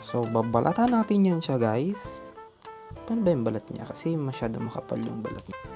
So, babalatan natin yan siya, guys. Paano ba yung balat niya? Kasi masyado makapal yung balat niya.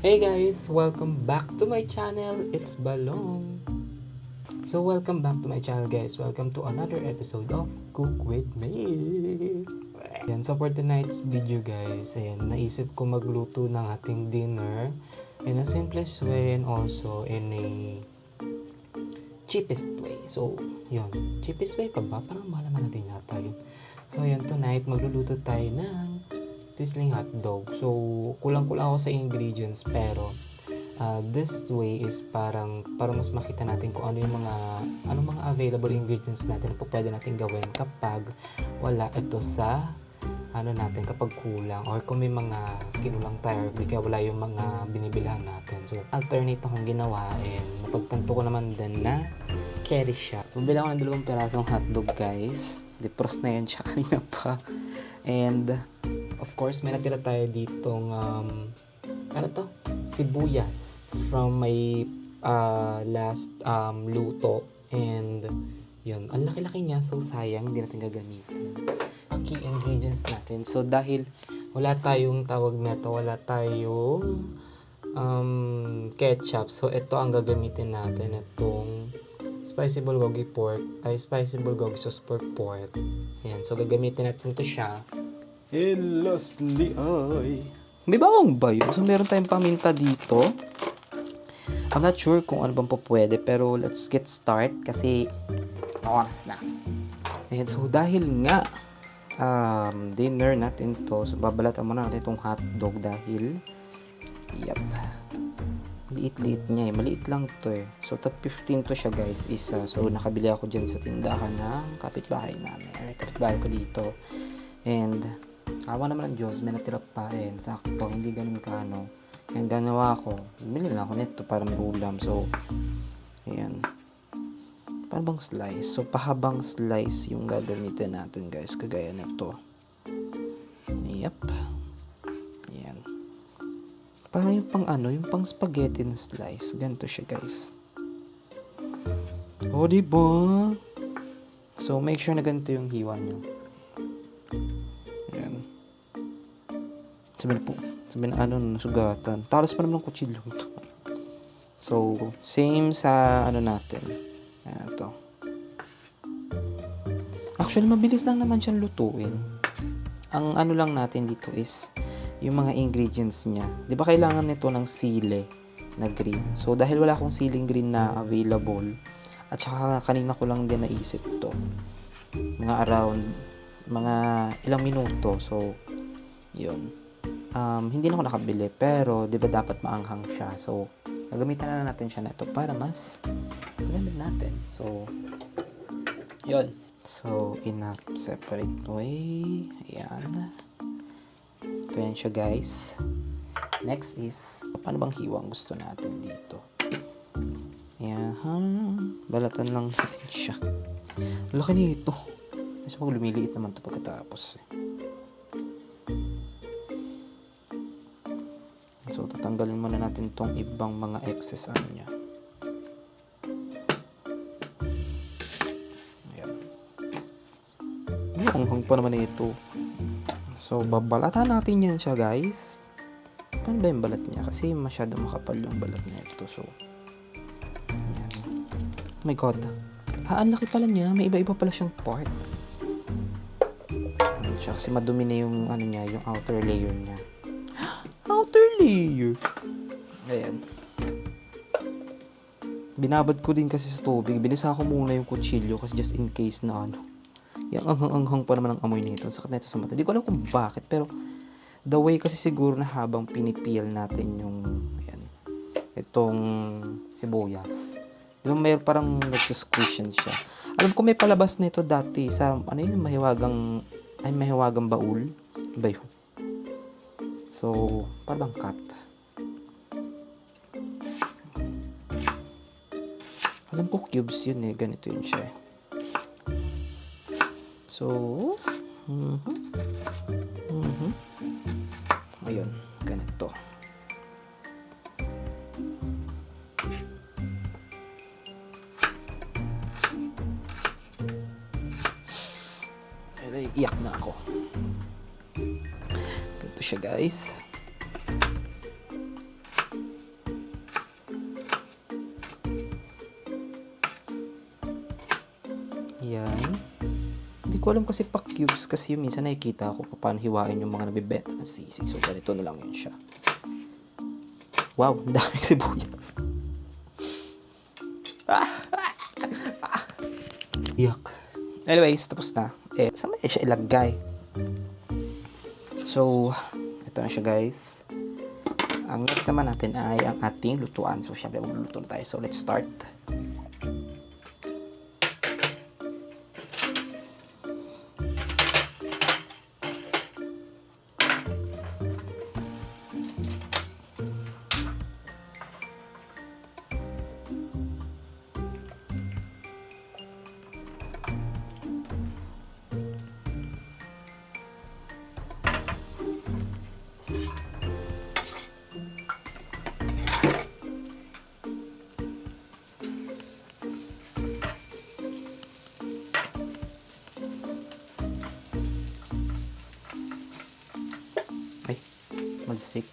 Hey guys! Welcome back to my channel. It's Balong. So welcome back to my channel, guys. Welcome to another episode of Cook with Me. Yan, so for tonight's video, guys, ayan, naisip ko magluto ng ating dinner in a simplest way and also in a cheapest way. So, yun. Cheapest way pa ba? Parang malaman natin yata yun. So, yun, tonight, magluluto tayo ng sizzling hotdog. So, kulang-kulang ako sa ingredients, pero this way is para mas makita natin kung ano mga available ingredients natin na pwede natin gawin kapag wala ito sa kapag kulang, or kung may mga kinulang tayo, di kaya wala yung mga binibilhan natin. So, alternate akong ginawa, and napagtanto ko naman din na carry siya. Bumili ako ng 2 pirasong hotdog, guys. Defrost na yan siya kanina pa. And of course, may natira tayo ditong sibuyas from my last luto. And yun, ang laki-laki niya, so sayang, hindi natin gagamitin. Ang key ingredients natin. So dahil wala tayong ketchup, so ito ang gagamitin natin, itong spicy bulgogi sauce for pork. Ayan, so gagamitin natin ito siya. And lastly ay may bawang ba yun? So meron tayong paminta dito. I'm not sure kung ano bang pwede, pero let's get start kasi oras na. Ayan, so dahil nga dinner natin to, so babalatan muna natin itong hotdog dahil liit-liit niya maliit lang to So top 15 to siya, guys, isa. So nakabili ako dyan sa tindahan ng kapitbahay namin, kapitbahay ko dito. And awa naman ng Diyos, may natira pa, sakto, hindi ganun kaano. Yung ganawa ko, bumili lang ako nito para may ulam. So ayan, paano bang slice? So pahabang slice yung gagamitin natin, guys, kagaya nito. Ayan, parang yung pang spaghetti na slice. Ganito siya, guys. O, diba? So make sure na ganito yung hiwa nyo. Sabi na nasugatan. Talas pa naman ng kutsilyo ito. So, same sa natin. Ito. Actually, mabilis lang naman siyang lutuin. Ang lang natin dito is yung mga ingredients niya. Di ba kailangan nito ng sili na green? So, dahil wala akong siling green na available, at saka kanina ko lang din naisip to. Mga ilang minuto. So, yun. Hindi na ako nakabili, pero di ba dapat maanghang siya. So, gagamitan na natin siya na ito para mas gamit natin. So, yun. So, in a separate way. Ayan. Ito yan siya, guys. Next is, paano bang hiwang gusto natin dito? Ayan. Balatan lang natin siya. Laki nito. Kasi pag lumiliit naman ito pagkatapos. So, tatanggalin muna natin tong ibang mga excess niya. Ayan. Hanghang pa naman ito. So, babalatan natin yan siya, guys. Paano ba yung balat niya? Kasi masyado makapal yung balat niya ito. So, ayan. Oh my God. Ang laki pala niya. May iba-iba pala siyang part. Ayan siya. Kasi madumi na yung yung outer layer niya. Outer layer. Ayan. Binabad ko din kasi sa tubig. Binisa ko muna yung kutsilyo kasi just in case na yung anghang pa naman ang amoy nito. Sakit na ito sa mata. Hindi ko alam kung bakit, pero the way kasi siguro na habang pinipeel natin yung itong sibuyas. Di ba mayroon parang nagsisquish yan siya. Alam ko may palabas na ito dati sa, ano yun, mahiwagang baul. Ba yun? So, parang cut. Alam ko cubes yun eh. Ganito yun siya. So, ayun. Ganito. Ay, iyak na ako. Ganito siya, guys. Yan. Hindi ko alam kasi pa cubes kasi yung minsan nakikita ko paano hiwain yung mga nabibenta ng sisig. So, ganito na lang yun siya. Wow, ang daming sibuyas. Iyak. Anyways, tapos na. Saan ba siya ilagay? So, ito na siya, guys. Ang next naman natin ay ang ating lutuan. So, syempre, magluluto na tayo. So, let's start. Ay, magsik.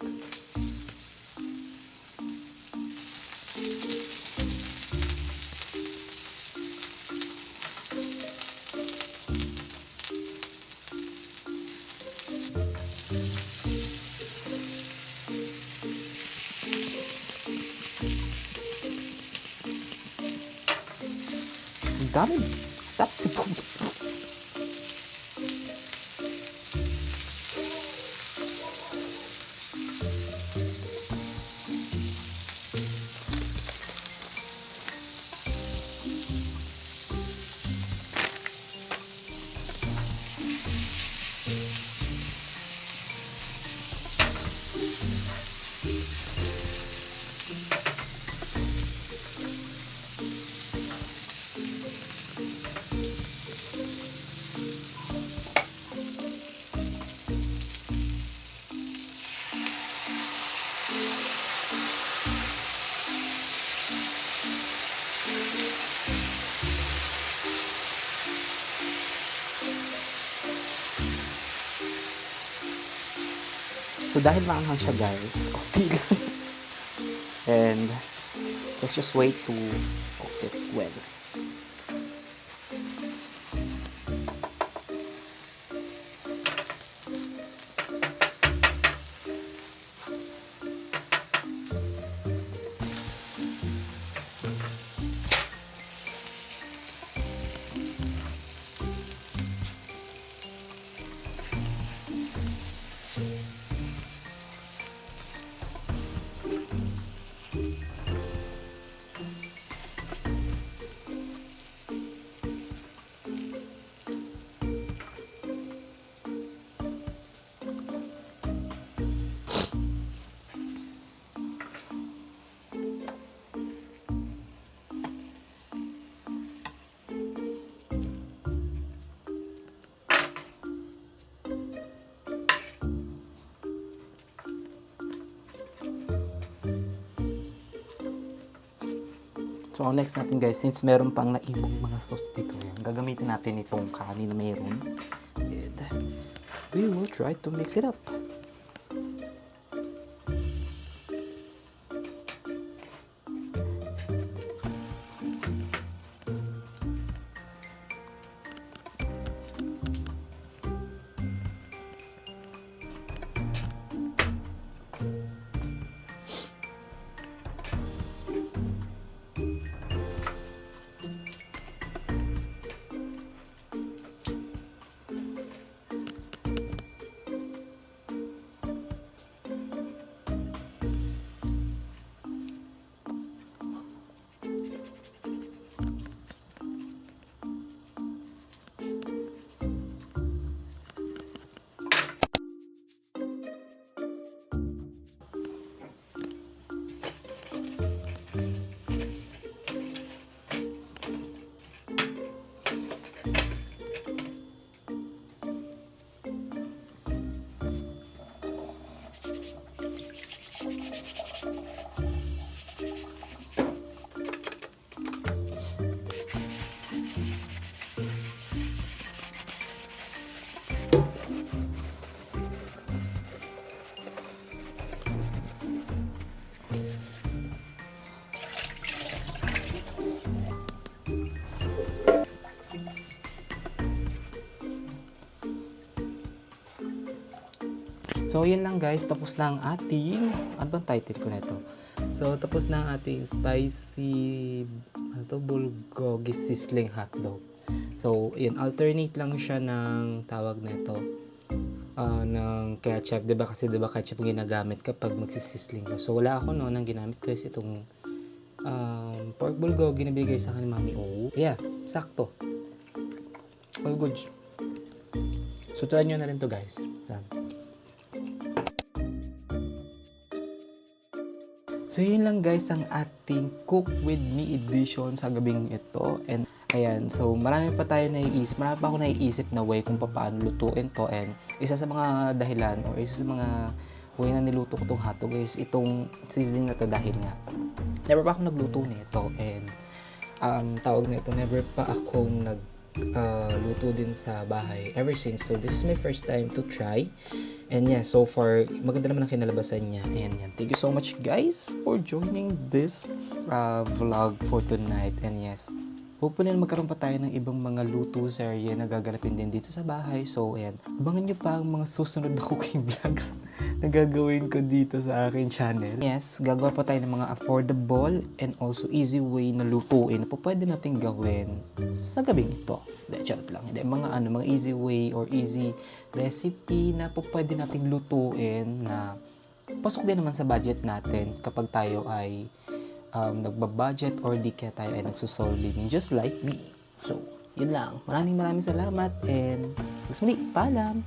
Ang dami sibuyas. So, dahil maanghang siya, guys, konti lang. And, let's just wait to cook it well. So, ang next natin, guys, since meron pang naimong mga sauce dito, yan, gagamitin natin itong kanin na mayroon. And we will try to mix it up. So, yun lang guys. Tapos na ang ating, ano bang title ko na ito? So, tapos na ang ating spicy, bulgogi sizzling hotdog. So, yun, alternate lang siya ng tawag na ito, ng ketchup. Diba kasi ketchup ang ginagamit kapag magsisisling ka. So, wala ako noon. Ang ginamit ko is itong pork bulgogi na bigay sa akin ni Mami O. Yeah, sakto. All good. So, try nyo na rin to guys. So, yun lang guys ang ating Cook With Me edition sa gabing ito. And, ayan. So, marami pa tayo naiisip. Marami pa ako naiisip na way kung paano lutuin to. And, isa sa mga dahilan or isa sa mga way na niluto ko itong hotdog is itong sizzling na to dahil nga never pa ako nagluto nito. And, tawag na ito, never pa akong luto din sa bahay ever since. So this is my first time to try, and yeah, so far maganda naman ang kinalabasan niya. And yan, thank you so much guys for joining this vlog for tonight. And yes, hopefully magkaroon pa tayo ng ibang mga luto serye na gaganapin din dito sa bahay. So ayan, abangan nyo pa ang mga susunod na cooking vlogs na gagawin ko dito sa aking channel. Yes, gagawa pa tayo ng mga affordable and also easy way na lutuin na pwede natin gawin sa gabing ito. Charot lang. Hindi, mga easy way or easy recipe na pwede nating lutuin na pasok din naman sa budget natin kapag tayo ay nagbabudget or di kaya tayo ay nagsusol living just like me. So, yun lang. Maraming salamat and mas muli, paalam!